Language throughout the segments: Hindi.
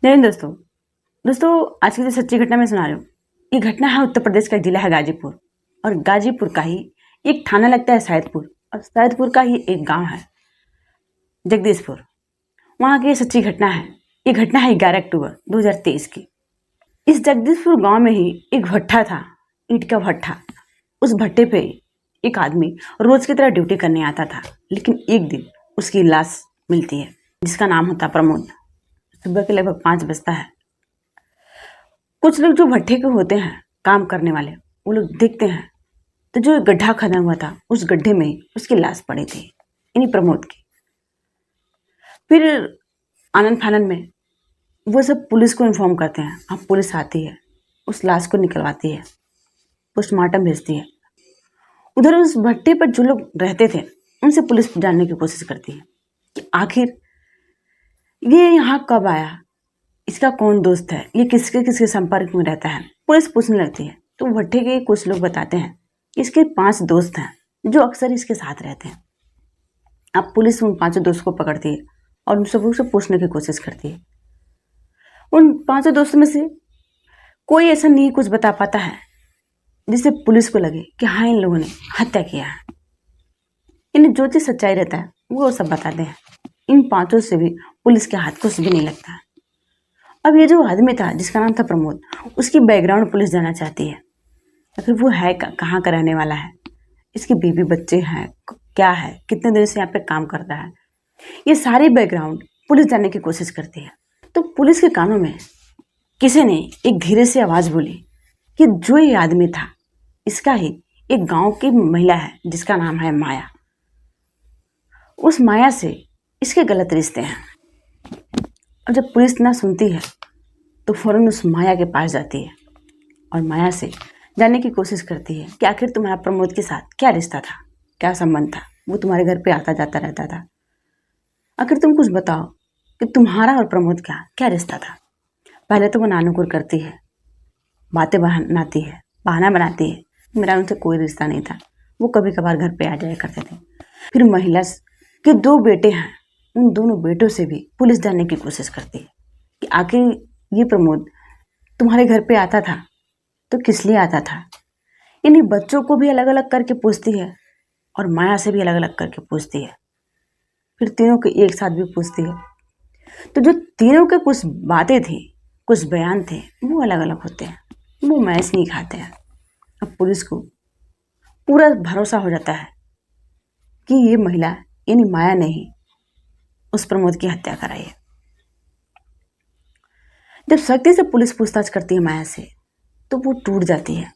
जय हिंद दोस्तों। आज की जो सच्ची घटना मैं सुना रही हूँ, ये घटना है उत्तर प्रदेश का जिला है गाजीपुर, और गाजीपुर का ही एक थाना लगता है सैदपुर, और सैदपुर का ही एक गांव है जगदीशपुर। वहाँ की ये सच्ची घटना है। ये घटना है 11 अक्टूबर 2023 की। इस जगदीशपुर गांव में ही एक भट्ठा था, ईंट का भट्ठा। उस भट्टे पे एक आदमी रोज की तरह ड्यूटी करने आता था, लेकिन एक दिन उसकी लाश मिलती है जिसका नाम होता प्रमोद। सुबह के लगभग 5 बजता है। कुछ लोग जो भट्टे के होते हैं काम करने वाले, वो लोग देखते हैं तो जो गड्ढा खदा हुआ था, उस गड्ढे में उसकी लाश पड़ी थी, यानी प्रमोद की। फिर आनंद फानंद में वो सब पुलिस को इन्फॉर्म करते हैं। अब पुलिस आती है, उस लाश को निकलवाती है, पोस्टमार्टम भेजती है। उधर उस भट्टे पर जो लोग रहते थे उनसे पुलिस जानने की कोशिश करती है कि आखिर ये यहाँ कब आया, इसका कौन दोस्त है, ये किसके किसके संपर्क में रहता है। पुलिस पूछने लगती है तो भट्टे के कुछ लोग बताते हैं कि इसके 5 दोस्त हैं जो अक्सर इसके साथ रहते हैं। अब पुलिस उन 5 दोस्त को पकड़ती है और उन सबको से पूछने की कोशिश करती है। उन 5 दोस्तों में से कोई ऐसा नहीं कुछ बता पाता है जिससे पुलिस को लगे कि हाँ, इन लोगों ने हत्या किया है। इन्हें जो चीज़ सच्चाई रहता है वो सब बताते हैं। इन 5 से भी पुलिस के हाथ कुछ भी नहीं लगता है। अब ये जो आदमी था जिसका नाम था प्रमोद, उसकी बैकग्राउंड पुलिस जानना चाहती है। आखिर वो है कहाँ का रहने वाला है, इसके बीवी बच्चे हैं, क्या है, कितने दिन से यहाँ पे काम करता है, ये सारी बैकग्राउंड पुलिस जानने की कोशिश करती है। तो पुलिस के कानों में किसी ने एक धीरे से आवाज़ बोली कि जो ये आदमी था, इसका ही एक गाँव की महिला है जिसका नाम है माया। उस माया से इसके गलत रिश्ते हैं। और जब पुलिस ना सुनती है तो फौरन उस माया के पास जाती है और माया से जानने की कोशिश करती है कि आखिर तुम्हारा प्रमोद के साथ क्या रिश्ता था, क्या संबंध था। वो तुम्हारे घर पे आता जाता रहता था। आखिर तुम कुछ बताओ कि तुम्हारा और प्रमोद का क्या रिश्ता था। पहले तो वो नानुकुर करती है, बातें बनाती है, बहाना बनाती है, मेरा उनसे कोई रिश्ता नहीं था, वो कभी कभार घर पे आ जाया करते थे। फिर महिला के 2 बेटे हैं, उन दोनों बेटों से भी पुलिस जानने की कोशिश करती है कि आखिर ये प्रमोद तुम्हारे घर पे आता था तो किस लिए आता था। इन्हीं बच्चों को भी अलग अलग करके पूछती है और माया से भी अलग अलग करके पूछती है। फिर तीनों को एक साथ भी पूछती है। तो जो तीनों के कुछ बातें थी, कुछ बयान थे, वो अलग अलग होते हैं, वो मैच नहीं खाते हैं। अब पुलिस को पूरा भरोसा हो जाता है कि ये महिला यानी माया ने ही उस प्रमोद की हत्या कराई है। जब सख्ती से पुलिस पूछताछ करती है माया से, तो वो टूट जाती है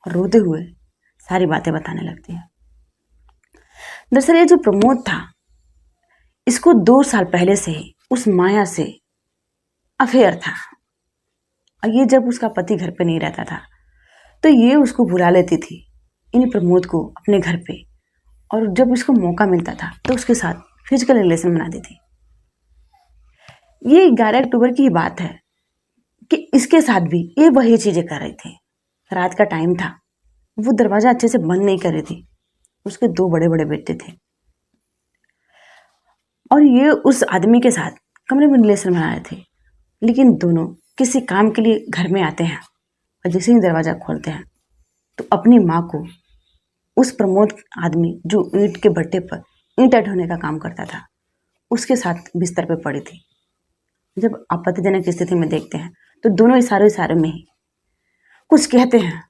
और रोते हुए सारी बातें बताने लगती है। दरअसल ये जो प्रमोद था, इसको 2 साल पहले से ही उस माया से अफेयर था। और ये जब उसका पति घर पे नहीं रहता था तो ये उसको बुला लेती थी, इन प्रमोद को अपने घर पे, और जब उसको मौका मिलता था तो उसके साथ फिजिकल रिलेशन बना दी थी। ये 11 अक्टूबर की बात है कि इसके साथ भी ये वही चीजें कर रही थी। रात का टाइम था, वो दरवाजा अच्छे से बंद नहीं कर रही थी। उसके 2 बड़े बड़े बेटे थे और ये उस आदमी के साथ कमरे में रिलेशन बना रहे थे। लेकिन दोनों किसी काम के लिए घर में आते हैं और जैसे ही दरवाजा खोलते हैं तो अपनी माँ को उस प्रमोद आदमी जो ईंट के भट्टे पर ईंट ढोने का काम करता था, उसके साथ बिस्तर पे पड़ी थी। जब आपत्तिजनक स्थिति में देखते हैं तो दोनों इशारे में ही कुछ कहते हैं।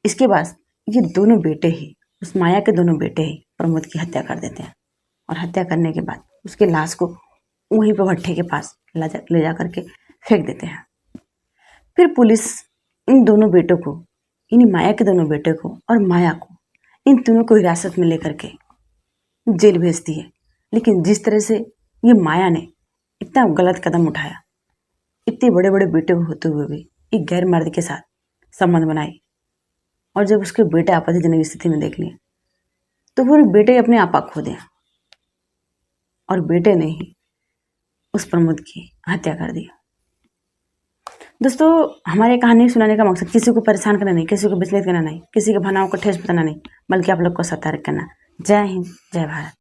इसके बाद ये दोनों बेटे ही, उस माया के दोनों बेटे ही प्रमोद की हत्या कर देते हैं। और हत्या करने के बाद उसके लाश को वहीं पर भट्टे के पास ले जा करके फेंक देते हैं। फिर पुलिस इन दोनों बेटों को, इन माया के दोनों बेटे को और माया को, इन तीनों को हिरासत में लेकर के जेल भेजती है। लेकिन जिस तरह से ये माया ने इतना गलत कदम उठाया, इतने बड़े बड़े बेटे होते हुए भी एक गैर मर्द के साथ संबंध बनाई, और जब उसके बेटे आपत्तिजनक स्थिति में देख लिए तो वो बेटे अपने आपा खो दिया और बेटे ने ही उस प्रमोद की हत्या कर दी। दोस्तों, हमारे कहानी सुनाने का मकसद किसी को परेशान करना नहीं, किसी को विचलित करना नहीं, किसी के भावनाओं को ठेस पहुंचाना नहीं, बल्कि आप लोग को सतर्क करना। जय हिंद, जय भारत।